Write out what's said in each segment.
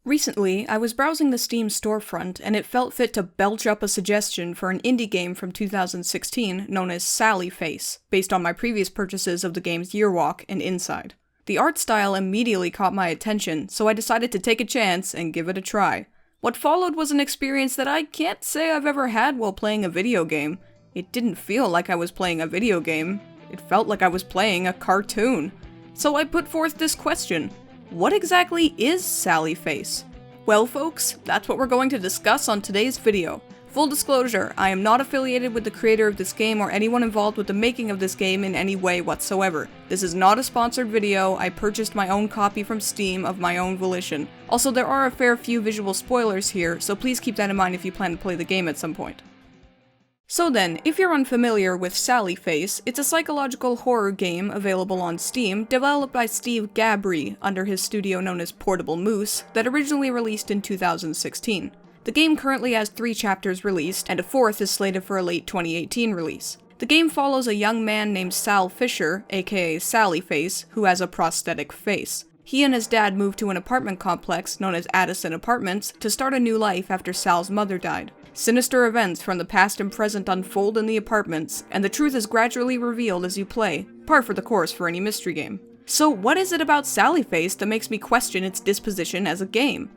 Recently, I was browsing the Steam storefront, and it felt fit to belch up a suggestion for an indie game from 2016 known as Sally Face, based on my previous purchases of the games Yearwalk and Inside. The art style immediately caught my attention, so I decided to take a chance and give it a try. What followed was an experience that I can't say I've ever had while playing a video game. It didn't feel like I was playing a video game, it felt like I was playing a cartoon. So I put forth this question: what exactly is Sally Face? Well folks, that's what we're going to discuss on today's video. Full disclosure, I am not affiliated with the creator of this game or anyone involved with the making of this game in any way whatsoever. This is not a sponsored video. I purchased my own copy from Steam of my own volition. Also, there are a fair few visual spoilers here, so please keep that in mind if you plan to play the game at some point. So then, if you're unfamiliar with Sally Face, it's a psychological horror game available on Steam, developed by Steve Gabry under his studio known as Portable Moose, that originally released in 2016. The game currently has 3 chapters released, and a 4th is slated for a late 2018 release. The game follows a young man named Sal Fisher, aka Sally Face, who has a prosthetic face. He and his dad move to an apartment complex known as Addison Apartments to start a new life after Sal's mother died. Sinister events from the past and present unfold in the apartments, and the truth is gradually revealed as you play, par for the course for any mystery game. So what is it about Sally Face that makes me question its disposition as a game?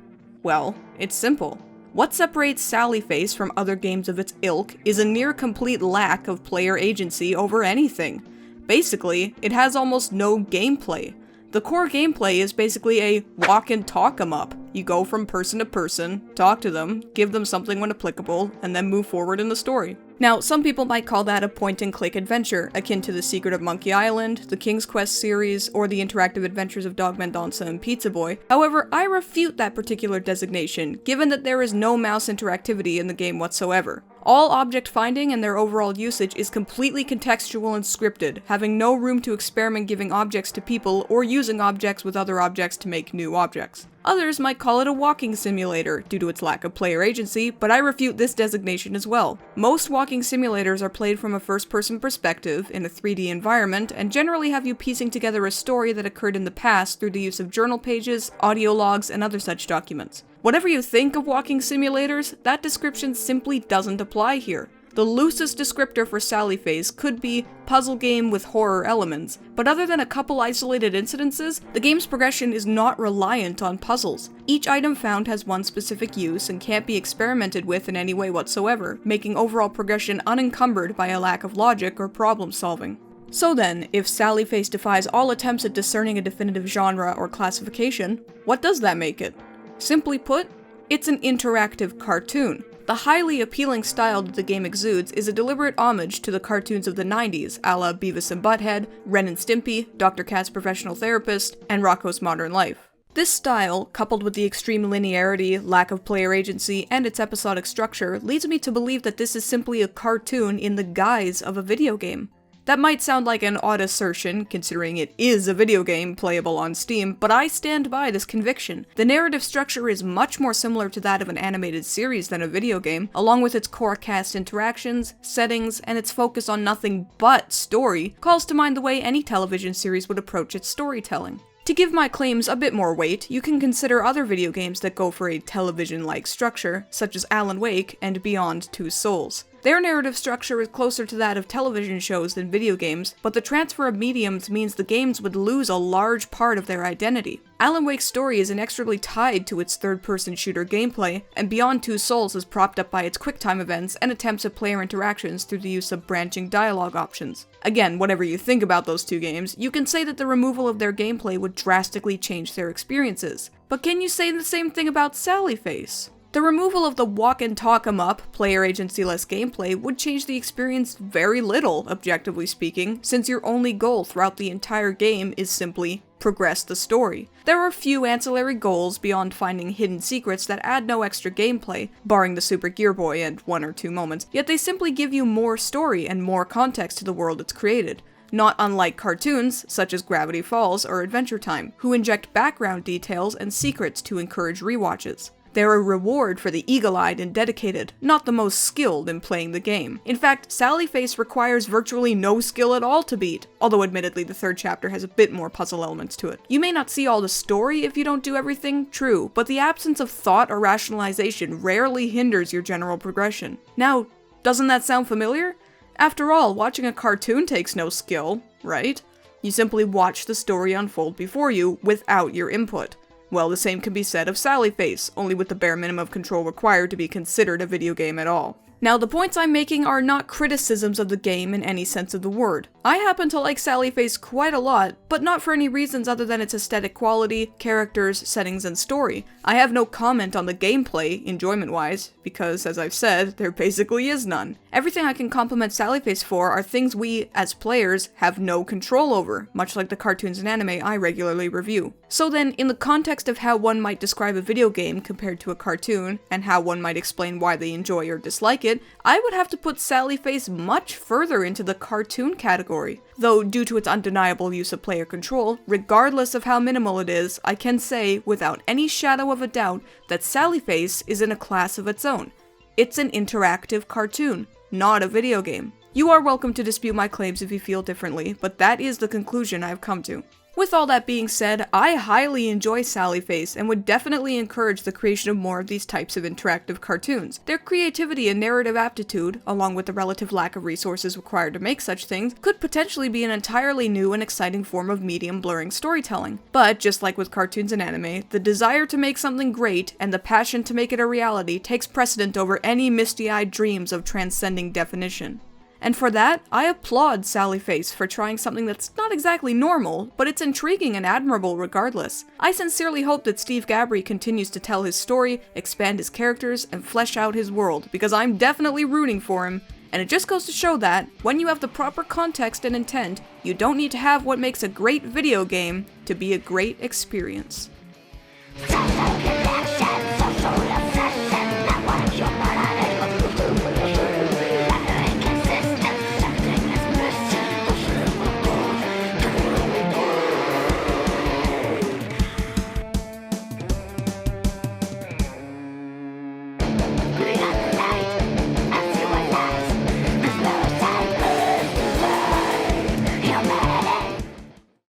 Well, it's simple. What separates Sally Face from other games of its ilk is a near-complete lack of player agency over anything. Basically, it has almost no gameplay. The core gameplay is basically a walk and talk 'em up. You go from person to person, talk to them, give them something when applicable, and then move forward in the story. Now, some people might call that a point-and-click adventure, akin to The Secret of Monkey Island, the King's Quest series, or the interactive adventures of Dog Mendonça and Pizza Boy. However, I refute that particular designation, given that there is no mouse interactivity in the game whatsoever. All object finding and their overall usage is completely contextual and scripted, having no room to experiment giving objects to people or using objects with other objects to make new objects. Others might call it a walking simulator, due to its lack of player agency, but I refute this designation as well. Most walking simulators are played from a first-person perspective, in a 3D environment, and generally have you piecing together a story that occurred in the past through the use of journal pages, audio logs, and other such documents. Whatever you think of walking simulators, that description simply doesn't apply here. The loosest descriptor for Sally Face could be puzzle game with horror elements, but other than a couple isolated incidences, the game's progression is not reliant on puzzles. Each item found has one specific use and can't be experimented with in any way whatsoever, making overall progression unencumbered by a lack of logic or problem solving. So then, if Sally Face defies all attempts at discerning a definitive genre or classification, what does that make it? Simply put, it's an interactive cartoon. The highly appealing style that the game exudes is a deliberate homage to the cartoons of the 90s, a la Beavis and Butthead, Ren and Stimpy, Dr. Katz Professional Therapist, and Rocko's Modern Life. This style, coupled with the extreme linearity, lack of player agency, and its episodic structure, leads me to believe that this is simply a cartoon in the guise of a video game. That might sound like an odd assertion, considering it is a video game playable on Steam, but I stand by this conviction. The narrative structure is much more similar to that of an animated series than a video game, along with its core cast interactions, settings, and its focus on nothing but story, calls to mind the way any television series would approach its storytelling. To give my claims a bit more weight, you can consider other video games that go for a television-like structure, such as Alan Wake and Beyond Two Souls. Their narrative structure is closer to that of television shows than video games, but the transfer of mediums means the games would lose a large part of their identity. Alan Wake's story is inexorably tied to its third-person shooter gameplay, and Beyond Two Souls is propped up by its QuickTime events and attempts at player interactions through the use of branching dialogue options. Again, whatever you think about those two games, you can say that the removal of their gameplay would drastically change their experiences. But can you say the same thing about Sally Face? The removal of the walk and talk 'em up, player agency-less gameplay would change the experience very little, objectively speaking, since your only goal throughout the entire game is simply progress the story. There are few ancillary goals beyond finding hidden secrets that add no extra gameplay, barring the Super Gear Boy and 1 or 2 moments, yet they simply give you more story and more context to the world it's created. Not unlike cartoons, such as Gravity Falls or Adventure Time, who inject background details and secrets to encourage rewatches. They're a reward for the eagle-eyed and dedicated, not the most skilled in playing the game. In fact, Sally Face requires virtually no skill at all to beat, although admittedly the third chapter has a bit more puzzle elements to it. You may not see all the story if you don't do everything, true, but the absence of thought or rationalization rarely hinders your general progression. Now, doesn't that sound familiar? After all, watching a cartoon takes no skill, right? You simply watch the story unfold before you without your input. Well, the same can be said of Sally Face, only with the bare minimum of control required to be considered a video game at all. Now, the points I'm making are not criticisms of the game in any sense of the word. I happen to like Sally Face quite a lot, but not for any reasons other than its aesthetic quality, characters, settings, and story. I have no comment on the gameplay, enjoyment-wise, because, as I've said, there basically is none. Everything I can compliment Sally Face for are things we, as players, have no control over, much like the cartoons and anime I regularly review. So then, in the context of how one might describe a video game compared to a cartoon, and how one might explain why they enjoy or dislike it, I would have to put Sally Face much further into the cartoon category. Though, due to its undeniable use of player control, regardless of how minimal it is, I can say, without any shadow of a doubt, that Sally Face is in a class of its own. It's an interactive cartoon, not a video game. You are welcome to dispute my claims if you feel differently, but that is the conclusion I've come to. With all that being said, I highly enjoy Sally Face and would definitely encourage the creation of more of these types of interactive cartoons. Their creativity and narrative aptitude, along with the relative lack of resources required to make such things, could potentially be an entirely new and exciting form of medium blurring storytelling. But, just like with cartoons and anime, the desire to make something great and the passion to make it a reality takes precedent over any misty-eyed dreams of transcending definition. And for that, I applaud Sally Face for trying something that's not exactly normal, but it's intriguing and admirable regardless. I sincerely hope that Steve Gabry continues to tell his story, expand his characters, and flesh out his world, because I'm definitely rooting for him. And it just goes to show that, when you have the proper context and intent, you don't need to have what makes a great video game to be a great experience.